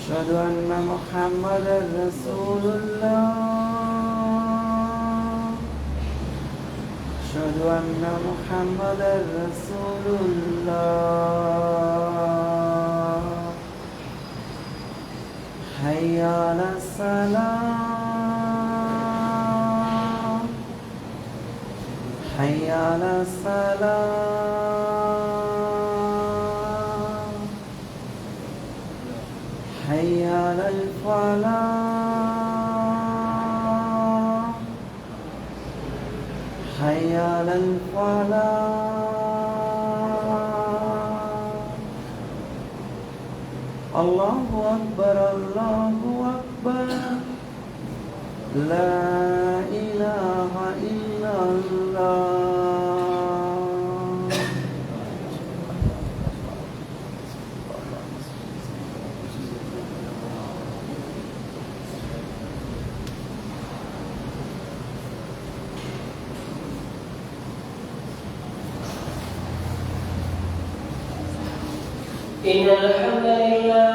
أشهد أن محمدا رسول الله أشهد أن محمدا رسول الله حي على الصلاة حي على الصلاة حي على الفلاح حي على الفلاح الله أكبر الله أكبر لا إله إلا الله إن الحمد لله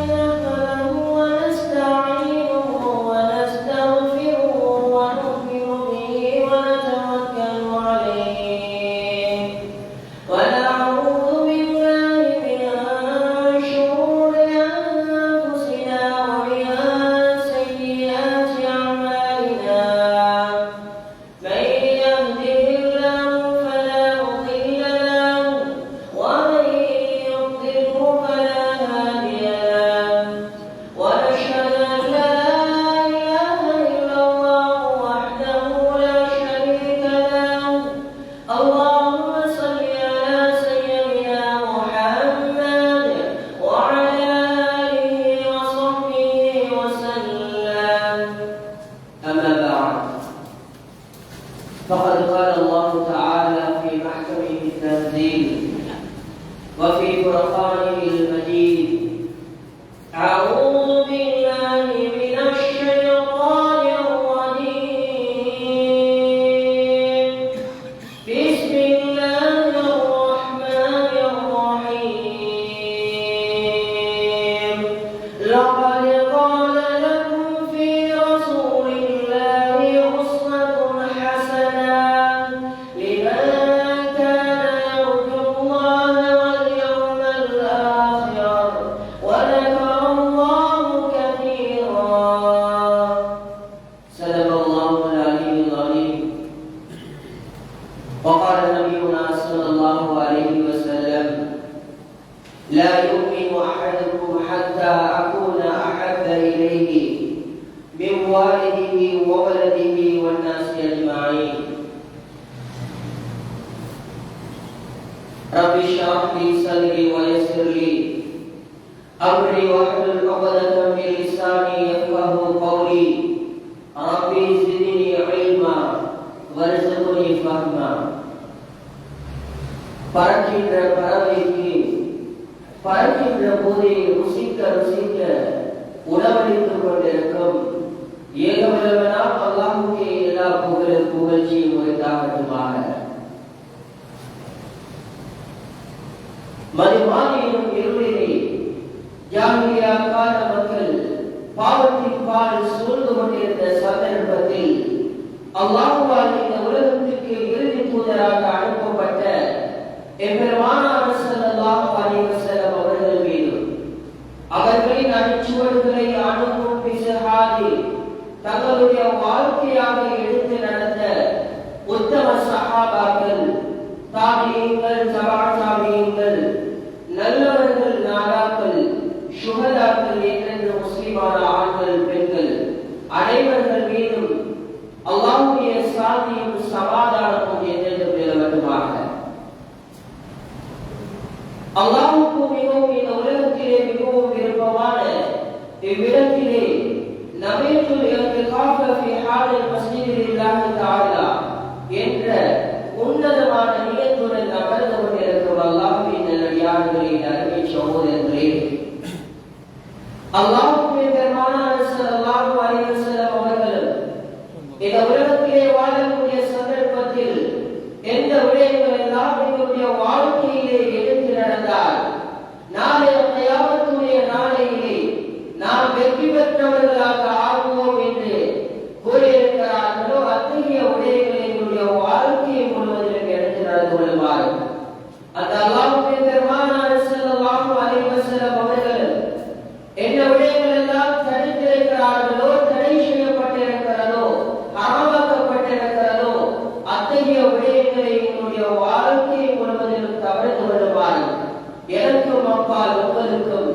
نحمده ونستعينه ونستغفره ونؤمن به ونتوكل عليه ونعوذ بالله من شرور أنفسنا ومن سيئات أعمالنا من يهده الله فلا مضل له ومن يضلله فلا هادي له ونشهد أن لا إله إلا الله وحده لا شريك له اللهم صل على سيدنا محمد وعلى آله وصحبه وسلم أما بعد فقد قال الله تعالى في محكمه التنزيل وفي فرقانه المجيد أعوذ بالله من الشيطان الرجيم بسم الله الرحمن الرحيم لقد كان لكم في رسول الله أسوة حسنة لمن كان يرجو الله واليوم الآخر وذكر الله كثيرا صدق الله العلي العظيم وقال نبينا صلى الله عليه وسلم لا يؤمن أحدكم حتى أكون أحب إليه من والده وولده والناس أجمعين رب اشرح لي صدري ويسر لي أمري واحلل عقدة من لساني يفقهوا قولي ربي زدني علما وارزقني فهما பறக்கின்ற பறவைக்கு பறக்கின்ற போதே ருசிக்க ருசிக்க உணவளித்துக் கொண்டிருக்கும் ஏகவல்லவனாம் அல்லாஹ்வுக்கே எல்லா புகழ்ச்சியும் உரித்தாகட்டுமாக. மதிமானியின் இருளிலே ஜாஹிலியா கால மக்கள் பாவத்தின் பால் சூழ்ந்து கொண்டிருந்த சந்தர்ப்பத்தில் அல்லாஹ்வால் இந்த உலகத்திற்கு இறுதி தூதராக அனுப்பப்பட்ட எம்பெருமானார் ஸல்லல்லாஹு அலைஹி வஸல்லம் அவர்கள் மீது அவர்களின் அடிச்சுவடுகளை அணுகும் பிசஹாதி தங்களுடைய வாழ்க்கையாக எடுத்து நடந்த உத்தம சஹாபாக்கள் தாபிஈன்கள் தபா தாபிஈன்கள் நல்லவர்கள் நாதாக்கள் சுஹதாக்கள் என்ற முஸ்லிமான ஆண்கள் பெண்கள் அனைவர்கள் மீதும் அல்லாஹ்வுடைய சாந்தியும் சமாதானமும் என்றென்றும் நிலவட்டுமாக. அல்லாஹ்வுக்கு மிகவும் இந்த உலகத்திலே மிகவும் விருப்பமான இவ்விடத்திலே நபீத்துல் இர்திகாஃப ஃபி ஹாலில் மஸ்ஜிதில் இல்லாஹி தஆலா என்ற உன்னதமான நியத்துடன் அமர்ந்து கொண்டிருக்கும் அல்லாஹ்வின் நல்லடியார்களின் அருமை சகோதரர்களே, அல்லாஹ்வுடைய பெருமானார் ஸல்லல்லாஹு அலைஹி வஸல்லம் அவர்கள் இந்த உலகத்திலே வாழக்கூடிய சந்தர்ப்பத்தில் எந்த விடயங்கள் எல்லாம் எங்களுடைய வாழ்க்கையிலே எடுத்து நடந்தார்கள் நாளை கியாமத்துடைய நாளையிலே நாம் வெற்றி பெற்றவர்களாக ஆகுவோம் என்று கூறியிருக்கிறார்களோ அத்தகைய விடயங்களை எங்களுடைய வாழ்க்கையை முழுவதிலும் எடுத்து நடந்து கொள்வார்கள். அந்த அல்லாஹ்வுடைய பெருமானார் ஸல்லல்லாஹு அலைஹி வஸல்லம் அவர்கள் என்ன விடயங்கள் எல்லாம் தடுத்திருக்கிறார்களோ, தடை செய்யப்பட்டிருக்கிறதோ, ஹராமாக்கப்பட்டிருக்கிறதோ அத்தகைய விடயங்களை எங்களுடைய வாழ்க்கையை முழுவதிலும் தவிர்த்து கொள்வார்கள். எனக்கும் அப்பால் உங்களுக்கும்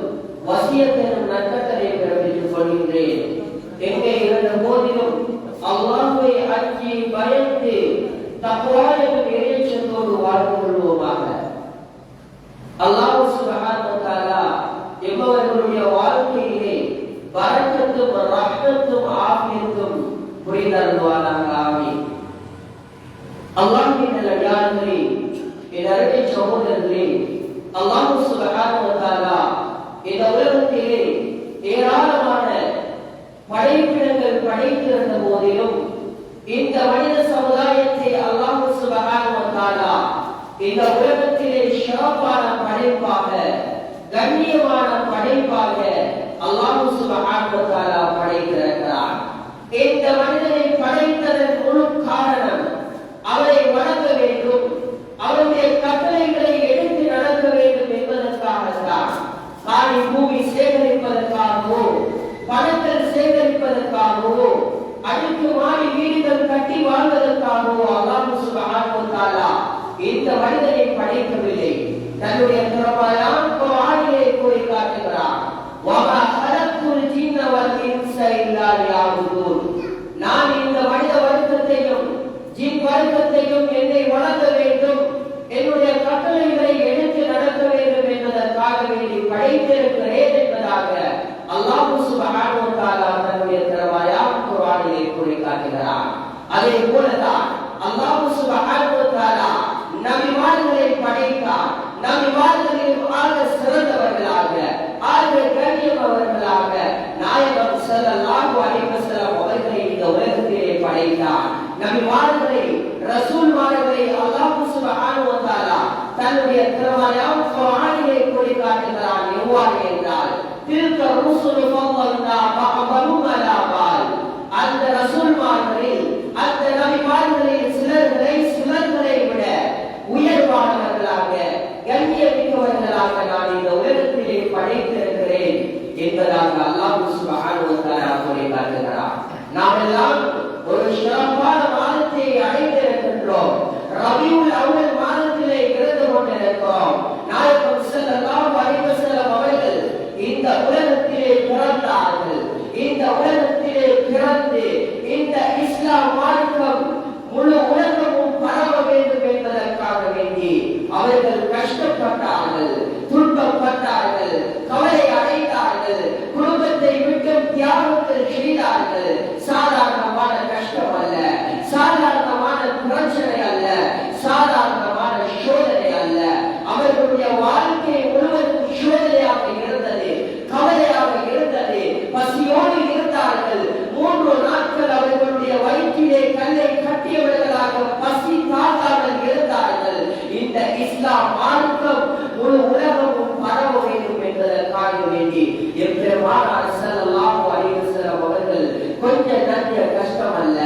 வசியத் எனும் நற்கட்டளை பிறப்பித்துக் கொள்கின்றேன். எங்கே இருந்த போதிலும் அல்லாஹ்வை அஞ்சி பயந்து தக்வா எனும் இறையச்சத்தோடு வாழ்ந்து கொள்வோமாக. அல்லாஹ் சுப்ஹானஹு வ தஆலா எம்மவர்களுடைய வாழ்க்கையிலே பரக்கத்தும் ரஹ்மத்தும் ஆஃபியத்தும் புரிந்தருள்வானாக. ஆமீன். அல்லாஹ்வின் நல்லடியார்களே, என் அருமை சகோதரர்களே, அல்லாஹ் சுப்ஹானஹு வ தஆலா இந்த உலகத்திலே ஏராளமான படைப்பினங்கள் படைத்திருந்த போதிலும் இந்த மனித சமுதாயத்தை அல்லாஹ் சுப்ஹானஹு வ தஆலா இந்த உலகத்திலே சிறப்பான படைப்பாக, கண்ணியமான படைப்பாக அல்லாஹ் சுப்ஹானஹு வ தஆலா படைத்திருக்கிறார். இந்த மனிதனை படைத்ததன் முழு காரணம் அவரை வணங்க வேண்டும், அவருடைய கட்டளைகளை எடுத்து நடக்க வேண்டும் என்பதற்காகத்தான். காணி பூமி சேகரிப்பதற்காகவோ, பணங்கள் சேகரிப்பதற்காகவோ, அடுக்கு மாடி வீடுகள் கட்டி வாழ்வதற்காகவோ அல்லாஹ் சுப்ஹானஹு வ தஆலா இந்த மனிதனை படைக்கவில்லை. தன்னுடைய திருமறையான குர்ஆனிலே கூறி காட்டுகிறார், வமா ஹலக்துல் ஜின்ன வல் இன்ஸ இல்லா லியஅபுதூன். நான் இந்த மனித வர்க்கத்தையும் ஜின் வர்க்கத்தையும் என்னை வணங்க வேண்டும், என்னுடைய கட்டளைகளை எடுத்து நடக்க வேண்டும் என்பதற்காக வேண்டி படைத்திருக்கிறேன் என்பதாக அல்லாஹ் சுப்ஹானஹு வ தஆலா தன்னுடைய திருமறையான குர்ஆனிலே கூறி காட்டுகிறார். அதே போலதான் அல்லாஹ் சுப்ஹானஹு வ தஆலா நபிமார்களை படைத்தார். நபிமார்களில் ஆக சிறந்தவர்களாக, ஆக கண்ணியமானவர்களாக நாயகம் ஸல்லல்லாஹு அலைஹி வஸல்லம் அவர்களை இந்த உலகத்திலே படைத்தார். நபிமார்களை, ரசூல்மார்களை அல்லாஹ் சுப்ஹானஹு வ தஆலா தன்னுடைய திருமறையான குர்ஆனிலே கூறி காட்டுகிறார். எவ்வாறு என்றால், தில்க ருசுலு ஃபல்லல்னா பஅதுஹும் அலா பஅத். அந்த ரசூல்மார்களில், அந்த நபிமார்களில் சிலர்களை விட உயர்வானவர்களாக, கண்ணியமிக்கவர்களாக நான் இந்த உலகத்திலே படைத்திருக்கிறேன் என்பதாக அல்லாஹ் சுப்ஹானஹு வ தஆலா கூறி காட்டுகிறார். நாம் எல்லாம் ஒரு சிறப்பான மாதத்தை அடைந்திருக்கின்றோம். ரபியுல் அவ்வல் மாதத்திலே இருந்து கொண்டிருக்கிறோம். நாயகம் ஸல்லல்லாஹு அலைஹி வஸல்லம் அவர்கள் இந்த உலகத்திலே பிறந்தார்கள். இந்த உலகத்திலே பிறந்து இந்த இஸ்லாம் மார்க்கம் முழு உலகமும் பரவ வேண்டும் என்பதற்காக வேண்டி அவர்கள் கஷ்டப்பட்டார்கள், துன்பப்பட்டார்கள், கவலை அடைந்தார்கள், குடும்பத்தை விட்டு தியாகங்கள் செய்தார்கள். சாதாரணமான கஷ்டம் அல்ல, சாதாரணமான பிரச்சனை அல்ல, சாதாரணமான சோதனை அல்ல. அவர்களுடைய வாழ்க்கை முழுவதும் சோதனையாக இருந்தது, கவலையாக இருந்தது. பசியோடு இருந்தார்கள். 3 நாட்கள் அவர்களுடைய வயிற்றிலே கல்லை கட்டியவர்களாக பசி தாக்காமல் இருந்தார்கள். இந்த இஸ்லாம் மார்க்கம் முழு உலகமும் பரவ வேண்டும் என்பதற்காக வேண்டி எம்பெருமானார் ஸல்லல்லாஹு அலைஹி வஸல்லம் அவர்கள் கொஞ்சம் நஞ்ச கஷ்டம் அல்ல,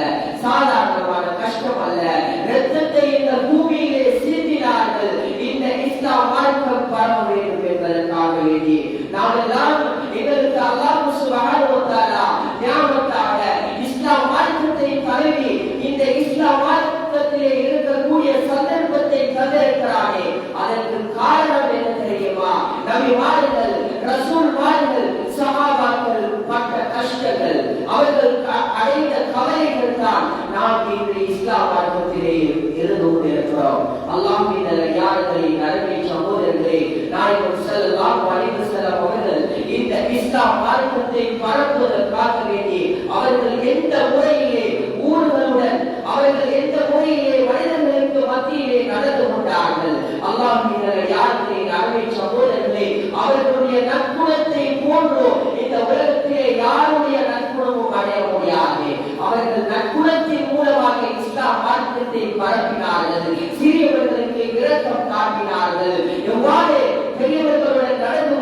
சாதாரணமான கஷ்டம் அல்ல, இரத்தத்தை இந்த பூமியிலே சிந்தினார்கள். இந்த இஸ்லாம் மார்க்கம் பரவ வேண்டும் என்பதற்காக வேண்டி நாம் எல்லாம் எங்களுக்கு அல்லாஹ் சுப்ஹானஹு வ தஆலா நியாமத்தாக இஸ்லாம் மார்க்கத்தை பரவி இந்த இஸ்லாம் மார்க்கத்திலே இருக்கக்கூடிய சந்தர்ப்பத்தை தந்திருக்கிறானே, அதற்கு காரணம் என்ன தெரியுமா? நபிமார்கள், ரசூல்மார்கள், சஹாபாக்கள் பட்ட கஷ்டங்கள், அவர்கள் அடைந்த கவலைகள் தான் நாம் இன்று இஸ்லாம் மார்க்கத்திலே இருந்து கொண்டிருக்கிறோம். அல்லாஹ்வின் நல்லடியார்களே, அருமை சகோதரர்களே, நாயகம் ஸல்லல்லாஹு அலைஹி வஸல்லம் அவர்கள் இந்த இஸ்லாம் மார்க்கத்தை பரப்புவதற்காக வேண்டி அவர்கள் எந்த முறையிலே ஊர்களுடன், அவர்கள் எந்த முறையிலே மனிதர்களுக்கு மத்தியிலே நடந்து கொண்டார்கள். அல்லாஹ்வின் நல்லடியார்களே, அருமை சகோதரர்களே, அவர்களுடைய நற்குணத்தை போன்றோ இந்த உலகத்திலே யாருடைய நற்குணமும் அடைய முடியாது. அவர்கள் நற்குணத்தின் மூலமாக இஸ்லாம் மார்க்கத்தை பரப்பினார்கள். சிறியவர்களுக்கு இரக்கம் காட்டினார்கள். எவ்வாறு பெரியவர்களுடன் நடந்து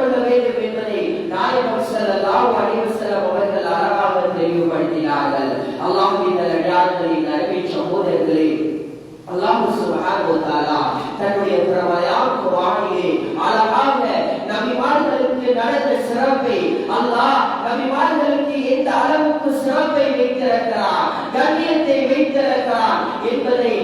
சுப்ஹானஹு வ தஆலா தன்னுடைய பிரமயான குர்ஆனிலே அழகாக நபிமார்களுக்கு நடந்த சிறப்பை அல்லாஹ் நபிமார்களுக்கு எந்த அளவுக்கு சிறப்பை வைத்திருக்கிறார், கண்ணியத்தை வைத்திருக்கிறார் என்பதை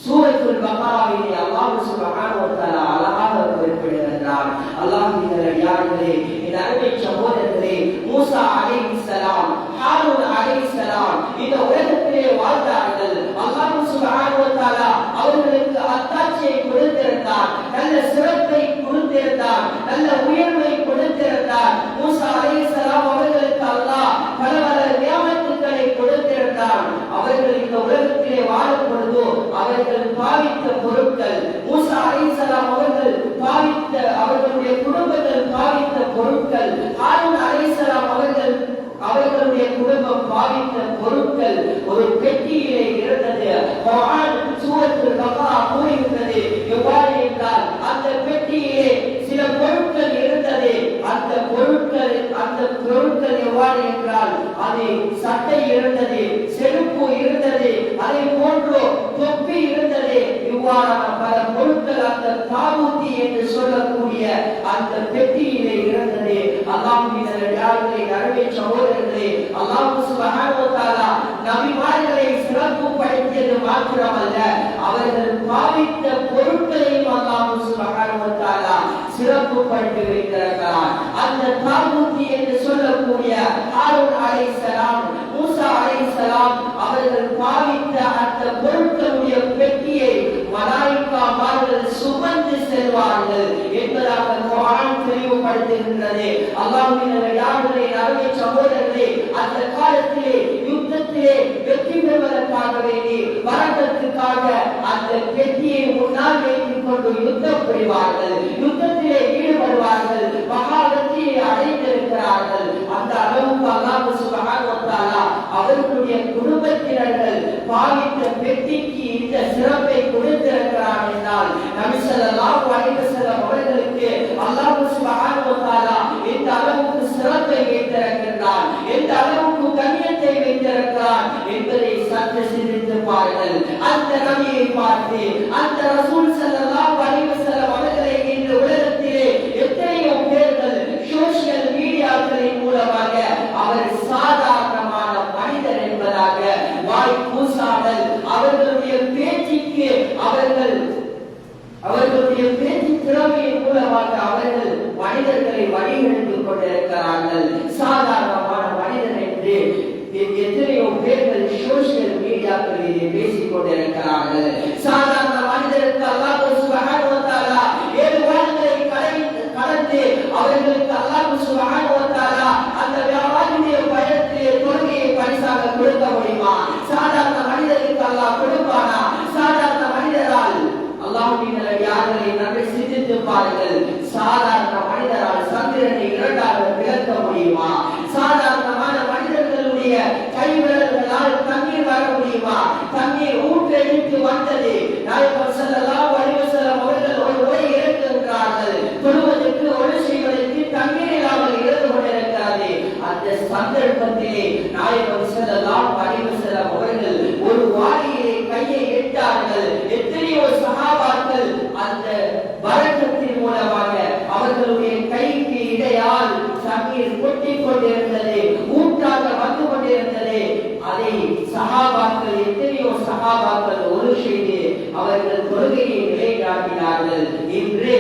சூரத்துல் பக்ராவிலே அல்லாஹ் சுப்ஹானஹு வ தஆலா அழகாக குறிப்பிடுகிறார். அல்லாஹ்வின் அடியார்களே, இந்த அருமை சகோதரர்களே, மூசா அலைஹிஸ்ஸலாம், ஹாரூன் அலைஹிஸ்ஸலாம் இந்த உலகத்திலே வாழ்ந்தார்கள். அல்லாஹ் சுப்ஹானஹு வ தஆலா அவர்களுக்கு அத்தாட்சியை கொடுத்திருந்தார், நல்ல சிறப்பை கொடுத்திருந்தார், நல்ல உயர்வை கொடுத்திருந்தார். மூசா அலைஹிஸ்ஸலாம் அவர்களுக்கு அல்லாஹ் பல பல நியமத்துக்களை கொடுத்திருந்தார். அவர்கள் இந்த உலகத்திலே வாழும் பொழுது அவர்கள் பாவித்த பொருட்கள், மூசா அலைஹிஸ்ஸலாம் அவர்கள் பாவித்த, அவர்களுடைய குடும்பங்கள் பாவித்த பொருட்கள், ஹாரூன் அலைஹிஸ்ஸலாம் அவர்களுடைய குடும்பம் பாவித்த பொருட்கள் ஒரு பெட்டியிலே இருந்தது. குர்ஆன் சூரத்துல் பக்ரா கூறுகிறது எவ்வாறு என்றால், அந்த பெட்டியிலே சில பொருட்கள் இருந்தது. அந்த பொருட்கள் எவ்வாறு என்றால், அது சட்டை இருந்தது, செருப்பு இருந்தது, அதை போன்று தொப்பி இருந்தது. இவ்வாறான பல பொருட்கள் அந்த தாபூத்தி என்று சொல்லக்கூடிய அந்த பெட்டியிலே இருந்தது. அல்லாஹ்வின் அடியார்களே, அருமை சகோதரர்களே, அல்லாஹ் சுப்ஹானஹு வ தஆலா நபிமார்களை சிறப்பு படுத்தியது மாத்திரமல்ல, அவர்கள் பாவித்த பொருட்களையும் அல்லாஹ் சுப்ஹானஹு வ தஆலா சிறப்பு படுத்தி வைத்திருக்கிறார். அந்த தாபூத்தி என்று சொல்லக்கூடிய ஹாரூன் அலைஹிஸ்ஸலாம், மூசா அலைஹிஸ்ஸலாம் அவர்கள் பாவித்த அந்த பொருட்களுடைய பெட்டியை மலாயிக்காமார்கள் சுமந்து செல்வார்கள் என்பதாக குர்ஆன் தெளிவுபடுத்துகின்றது. அல்லாஹ்வின் அடியார்களே, அருமை சகோதரர்களே, அந்த காலத்திலே யுத்தத்திலே வெற்றி பெறுவதற்காக வேண்டி வரதற்காக அந்த பெட்டியை முன்னால் வைத்துக் கொண்டு யுத்தம் புரிவார்கள், யுத்தத்திலே ஈடுபடுவார்கள், மகா வெற்றியை அடைந்திருக்கிறார்கள். அந்த அளவுக்கு அல்லாஹ் சுப்ஹானஹு வ தஆலா அவர்களுடைய குடும்பத்தினர்கள் பாவித்த பெட்டிக்கு இந்த சிறப்பை கொடுத்திருக்கிறார் என்றால், நபி ஸல்லல்லாஹு அலைஹி வஸல்லம் அவர்களுக்கு அல்லாஹ் சுப்ஹானஹு வ தஆலா எந்த அளவுக்கு சிறப்பை வைத்திருக்கிறார், எந்த அளவுக்கு கண்ணியத்தை வைத்திருக்கிறார் என்பதை சற்று சிந்தித்து பாருங்கள். அந்த நபியை பார்த்து அந்த ரசூல் ஸல்லல்லாஹு அலைஹி வஸல்லம் அவர்களை இந்த உலகத்திலே எத்தனையோ பேர்கள் சோஷியல் மீடியாக்களின் மூலமாக அவர் சாதாரணமான மனிதர் என்பதாக வாய் கூசாமல் அவர்களுடைய பேச்சுக்கு அவர்களுடைய பேச்சு திறமையின் மூலமாக அவர்கள் மனிதர்களை வழிநடத்திக் கொண்டிருக்கிறார்கள். சாதாரணமான மனிதன் என்று எத்தனையோ பேர்கள் சோஷியல் மீடியாக்களிலே பேசிக் கொண்டிருக்கிறார்கள். சாதாரண மனிதருக்கு அல்லாஹ் சுப்ஹானஹு வ தஆலா 7 வானங்களை கடந்து அவர்களுக்கு அல்லாஹ் சுப்ஹானஹு வ தஆலா அந்த வியாபாரியுடைய பயத்திலே தொழுகையை பரிசாக கொடுக்க முடியுமா? சாதாரண மனிதருக்கு அல்லாஹ் கொடுப்பானா? சாதாரண மனிதரால் அல்லாஹ்வின் அடியார்களை நீங்கள் சிந்தித்து பாருங்கள். சாதாரண மனிதரால் சந்திரனை 2ஆக பிளக்க முடியுமா? சாதாரணமான மனிதர்களுடைய கைவிரல்களால் தண்ணீர் வர முடியுமா? தண்ணீர் ஊற்றெடுத்து வந்தது. நாயகம் ஸல்லல்லாஹு அலைஹி வஸல்லம் அவர்கள் ஒரு உரை இறக்குகிறார்கள், தொழுவதற்கு ஒளி செய்வதற்கு தண்ணீர் இல்லாமல் இருந்து கொண்டிருக்கிறது. அந்த சந்தர்ப்பத்திலே நாயகம் ஸல்லல்லாஹு அலைஹி வஸல்லம் அவர்கள் ஒரு வாளியிலே கையை இட்டார்கள். எத்தனையோ சஹாபாக்கள் அந்த பரக்கத்தின் மூலமாக அவர்களுடைய கைக்கு இடையால் தண்ணீர் கொட்டிக் கொண்டிருந்தது, ஊற்றாக வந்து கொண்டிருந்தது. அதை சஹாபாக்கள், எத்தனையோ சஹாபாக்கள் ஒரு செய்து அவர்கள் தொழுகையை நிலைநாட்டினார்கள். இன்று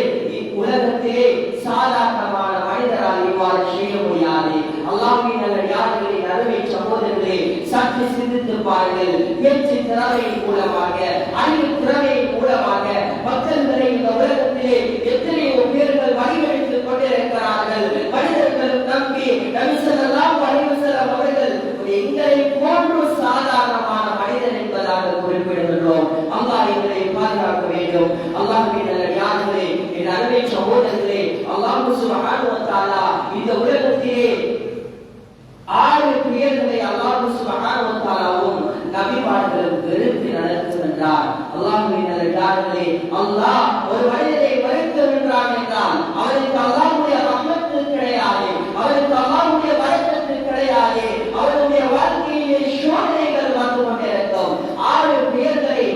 உலகத்திலே சாதாரணமான மனிதரால் இவ்வாறு செய்ய முடியாது. அல்லாஹ்வின் அடியார்களே, அருமை சகோதரர்களே, சற்று சிந்தித்து பாருங்கள். பேச்சு திறமையின் மூலமாக, அறிவு திறமையின் மூலமாக மக்கள்களை இந்த உலகத்திலே எத்தனையோ பேர்கள் வழிநடத்திக் கொண்டிருக்கிறார்கள். மனிதர்கள் நம்பி நபி ஸல்லல்லாஹு அலைஹி வஸல்லம் அவர்கள் எங்களை போன்று சாதாரணமான மனிதன் என்பதாக குறிப்பிடுகின்றோம். அல்லாஹ் எங்களை பாதுகாக்க வேண்டும். அல்லாஹ்வின் அடியார்களே, என் அருமை சகோதரர்களே, அல்லாஹ் சுப்ஹானஹு வ தஆலா இந்த உலகத்திலே 6 பேர்களை அல்லாஹ் சுப்ஹானஹு வ தஆலாவும் நபிமார்களும் வெறுத்து நடத்துகின்றார். அல்லாஹ்வின் அடியார்களே, அல்லாஹ் ஒரு மனிதனை வெறுக்கின்றான் என்றால் அவருக்கு அல்லாஹ்வுடைய ரஹ்மத்து கிடையாது, அவருக்கு அல்லாஹ்வுடைய பரக்கத்து கிடையாது, அவருடைய வாழ்க்கையிலே சோதனைகள் வந்து கொண்டிருக்கும். 6 பேர்களை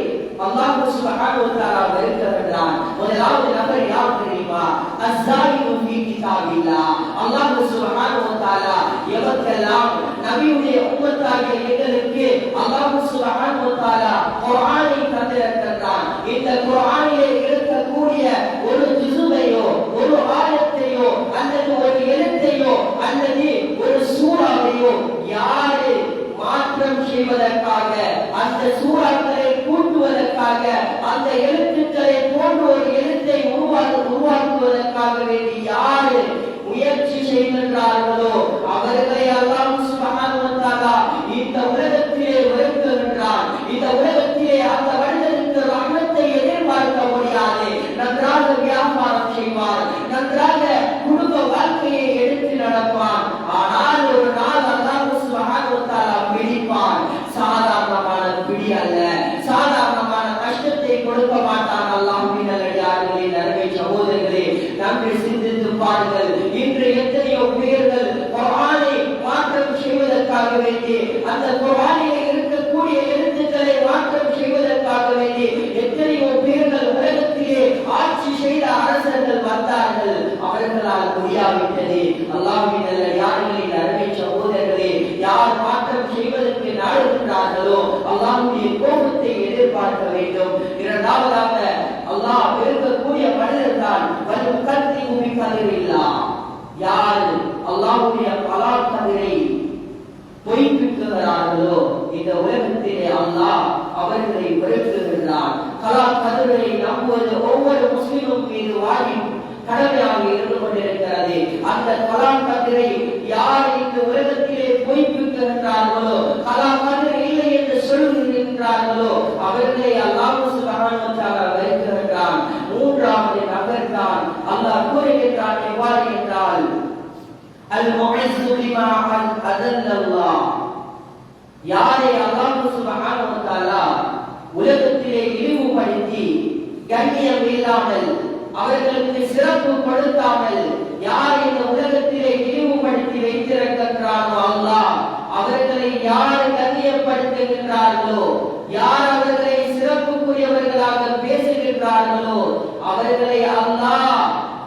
அல்லாஹ் சுப்ஹானஹு வ தஆலா வெறுக்கிறான். முதலாவது நபர் யார் தெரியுமா? அஸ்ஸாலிமு ஃபீ கிதாபில்லாஹ். அல்லாஹ் சுப்ஹானஹு வ தஆலா எவக்கெல்லாம் நபியுடைய உம்மத்தாகிய எங்களுக்கு அல்லாஹ் சுப்ஹானஹு வ தஆலா குர்ஆனை தந்திருக்கிறான். இந்த குர்ஆனிலே இருக்கக்கூடிய ஒரு ஜுஸுவையோ ஒரு ஆயத்தையோ அல்லது ஒரு எழுத்தையோ அல்லது ஒரு சூறாவையோ யாரு மாற்றம் செய்வதற்காக, அந்த சூறாக்களை கூட்டுவதற்காக, அந்த எழுத்துக்களை போன்ற ஒரு எழுத்தை உருவாக்குவதற்காக வேண்டி யாரு முயற்சி செய்கின்றார்களோ அவர்களை அல்லாஹ் சுப்ஹானஹு வ தஆலா இந்த உலகத்திலே வெறுக்கின்றான். இந்த உலகத்திலே அந்த மனிதனுக்கு ரஹ்மத்தை எதிர்பார்க்க முடியாது. நன்றாக வியாபாரம் செய்வார், நன்றாக குடும்ப வாழ்க்கையை எடுத்து நடப்பான். ஆனால் ஒரு நாள் அல்லாஹ் சுப்ஹானஹு வ தஆலா பிடிப்பான். சாதாரணமான பிடி அல்ல, சாதாரணமான கஷ்டத்தை கொடுக்க மாட்டான். அல்லாஹ்வின் நல்லடியார்களே, நறுமை சகோதரர்களே, நன்கு சிந்தித்து பாருங்கள். இன்று எத்தனையோ பேர்கள் குர்ஆனை மாற்றம் செய்வதற்காக வேண்டி, அந்த குர்ஆனில் இருக்கக்கூடிய எழுத்துக்களை மாற்றம் செய்வதற்காக வேண்டி எத்தனையோ பேர்கள் உலகத்திலே ஆட்சி செய்த அரசர்கள் வந்தார்கள். அவர்களால் முடியாவிட்டது. அல்லாஹ்வின் நல்லடியார்களே, நறுமை சகோதரர்களே, யார் மாற்றம் செய்வதற்கு நாடுகிறார்களோ அல்லாஹ்வுடைய கோபத்தை எதிர்பார்க்க வேண்டும். இரண்டாவதாக அல்லாஹ் வெறுக்கக்கூடிய மனிதர் தான் வல்கத்தி உபிகதிரில்லா. யார் அல்லாஹ்வுடைய கலாம் கதிரை பொய்ப்பிக்கிறார்களோ இந்த உலகத்திலே அல்லாஹ் அவர்களை வெறுக்குகிறான். கலாம் கதிரை நம்புவது ஒவ்வொரு முஸ்லிமும் மீது வாஜிப் கடமையாக இருந்து கொண்டிருக்கிறது. அந்த கலாம் கதிரை யார் இந்த உலகத்திலே பொய்ப்பிக்கிறார்களோ, கலாம் கதிரை இல்லை என்று சொல்லுகின்றார்களோ அவர்களை அல்லாஹ் சுப்ஹானஹு வ தஆலா வெறுக்கிறான். மூன்றாவது நபர் தான் அல்லாஹ் கூறுகின்றான். எவ்வாறு என்றால் அல்-முஇஸ்ஸு பிமா அஸல்லல்லாஹ். யாரை அல்லாஹ் சுப்ஹானஹு வ தஆலா உலகத்திலே இழிவுபடுத்தி கண்ணியம் இல்லாமல் அவர்களுக்கு சிறப்பு கொடுக்காமல் யார் இந்த உலகத்திலே இழிவுபடுத்தி வைத்திருக்கிறானோ அல்லாஹ் அவர்களை யார் கண்ணியப்படுத்துகின்றார்களோ, யார் அவர்களை சிறப்புக்குரியவர்களாக பேசுகின்றார்களோ அவர்களை அல்லாஹ்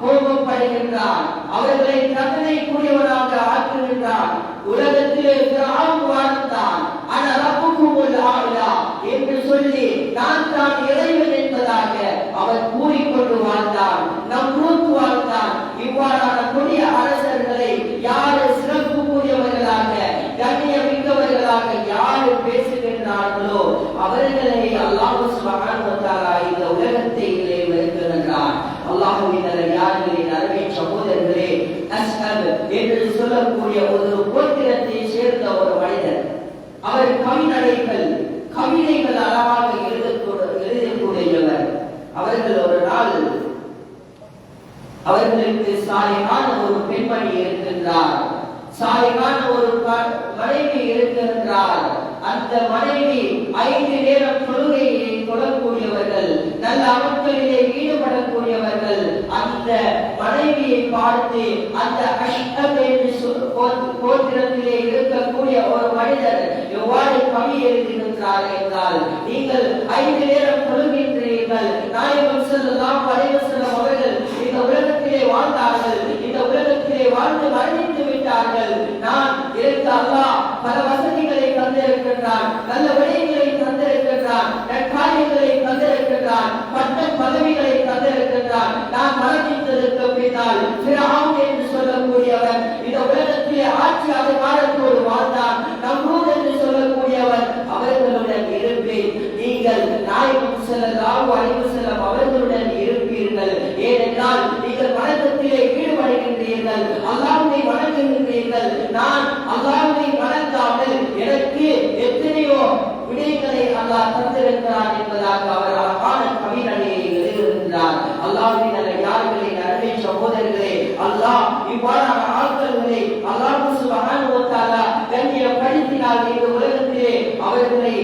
கோபப்படுகின்றான். அவர்களை தண்டனைக்குரியவராக ஆக்குகின்றான். உலகத்திலே ஃபிரௌன் வாழ்ந்தான். அன ரப்புக்குமுல் ஆலா என்று சொல்லி நான் தான் இறைவன் என்பதாக அவர் கூறிக்கொண்டு வாழ்ந்தான். நம்ரூத் வாழ்ந்தான். இவ்வாறான கொடிய அரசர்களை யார் சிறப்புக்குரியவர்களாக கண்ணியமிக்கவர்களாக யார் பேசுகின்றார்களோ அவர்களை அல்லாஹ் சுப்ஹானஹு வ தஆலா இந்த உலகத்திலே வெறுக்கின்றான். அல்லாஹ்வின் நல்லடியார்களே, நறுமை சகோதரர்களே, அஸ்ஹப் என்று சொல்லக்கூடிய ஒரு கோத்திரத்தை சேர்ந்த ஒரு மனிதர். அவர் கவிதைகள் அழகாக எழுதக்கூடியவர். அவர்கள் ஒரு நாள் அவர்களுக்கு சாலிஹான ஒரு பெண்மணி இருக்கின்றார், சாலிஹான ஒரு மனைவி இருக்கின்றார். அந்த மனைவி 5 நேரம் தொழுகையை தொழக்கூடியவர்கள், நல்ல அமல்களிலே ஈடுபடக்கூடியவர்கள். அந்த மனைவியை பார்த்து அந்த அஷ்ஹப் என்று கோத்திரத்திலே இருக்கக்கூடிய ஒரு மனிதர் எவ்வாறு கவி எழுதுகின்றார் என்றால், நீங்கள் 5 நேரம் தொழுகின்றீர்கள். நாயகம் ஸல்லல்லாஹு அலைஹி வஸல்லம் அவர்கள் இந்த உலகத்திலே வாழ்ந்தார்கள், இந்த உலகத்திலே வாழ்ந்து மரணித்து விட்டார்கள். நான் எனக்கு அல்லாஹ் பல வசதிகளை தந்திருக்கின்றான், நல்ல விடயங்களை தந்திருக்கின்றான், நற்காரியங்களை தந்திருக்கின்றான், பட்ட பதவிகளை தந்திருக்கின்றான். நான் மரணித்ததற்கு பின்னால் ஃபிரௌன் என்று சொல்லக்கூடியவர் இந்த உலகத்திலே ஆட்சி அதிகாரத்தோடு வாழ்ந்தான். நம்ரூத் என்று சொல்லக்கூடியவர் அவர்களுடன் இருப்பேன். நீங்கள் நாயகம் ஸல்லல்லாஹு அலைஹி வஸல்லம் அவர்களுடன் இருப்பீர்கள். ஏனென்றால் நீங்கள் வணக்கத்திலே ஈடுபடுகின்றீர்கள், அல்லாஹ்வை வணங்குகின்றீர்கள். நான் அல்லாஹ்வை வணங்காமல் எனக்கு எத்தனையோ விடயங்களை அல்லாஹ் தந்திருக்கிறான் என்பதாக அவர் அழகான கவிதையை எழுதுகின்றார். அல்லாஹ்வின் நல்லடியார்களே, நறுமை சகோதரர்களே, அல்லாஹ் இவ்வாறான ஆட்களை அல்லாஹ் சுப்ஹானஹு வ தஆலா கண்ணியப்படுத்தினால் இந்த உலகத்திலே அவர்களை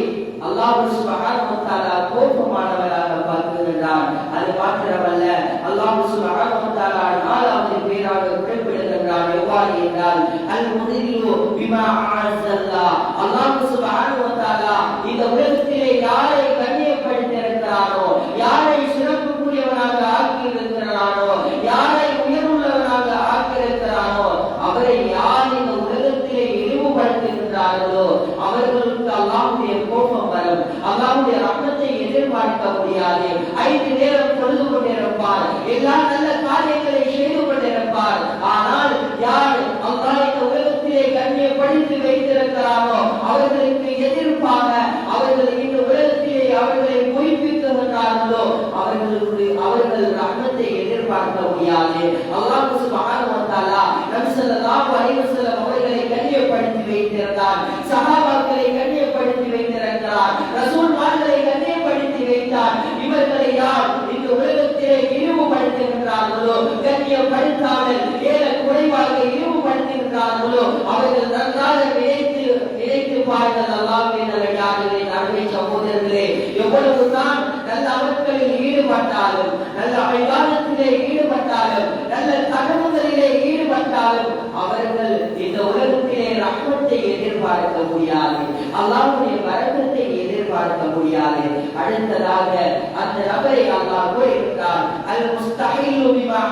அல்லாஹ் சுப்ஹானஹு வ தஆலா கோபமானவராக பார்க்கின்றார். அது மாத்திரமல்ல, அல்லாஹ் சுப்ஹானஹு வ தஆலா 4வது பேராக குறிப்பிடுகின்றார். எவ்வாறு என்றால் அல்-முதில்லு பிமா அஸல்லல்லாஹ். அல்லாஹ் சுப்ஹானஹு வ தஆலா இந்த உலகத்திலே யாரை கண்ணியப்படுத்தியிருக்கிறாரோ 5 நேரம் தொழுது கொண்டிருப்பார், எல்லா நல்ல காரியங்களை செய்து கொண்டிருப்பார். ஆனால் யார் அல்லாஹ் இந்த உலகத்திலே கண்ணியப்படுத்தி வைத்திருக்கிறாரோ அவர்களுக்கு எதிர்ப்பாக அவர்கள் இந்த உலகத்திலே அவர்களை பொய்ப்பிக்கின்றார்களோ அவர்கள் ரஹ்மத்தை எதிர்பார்க்க முடியாது. அல்லாஹ் சுப்ஹானஹு வ தஆலா நபி ஸல்லல்லாஹு அலைஹி வஸல்லம் அவர்களை கண்ணியப்படுத்தி வைத்திருந்தார், சஹாபாக்களை கண்ணியப்படுத்தி வைத்திருக்கிறார், ரசூல்மார்களை கண்ணியப்படுத்தி வைத்தார். இவர்களை யார் இந்த உலகத்திலே இழிவுபடுத்துகின்றார்களோ, கண்ணியப்படுத்தாமல் ஏல குறைவாக இழிவுபடுத்துகின்றார்களோ அவர்கள் நன்றாக நினைத்து பாருங்கள். அல்லாஹ்வின் நல்லடியார்களே, அருமை சகோதரர்களே, எவ்வளவுதான் நல்ல அமல்களில் ஈடுபட்டாலும், நல்ல இபாதத்திலே ஈடுபட்டாலும், நல்ல கடமைகளிலே ஈடுபட்டாலும் அவர்கள் இந்த உலகத்திலே ரஹ்மத்தை எதிர்பார்க்க முடியாது, அல்லாஹ்வுடைய பரக்கத்தை எதிர்பார்க்க முடியாது. அடுத்ததாக அந்த நபரை அல்லாஹ் கூறுகிறார், அல் முஸ்தஹீலு பிமா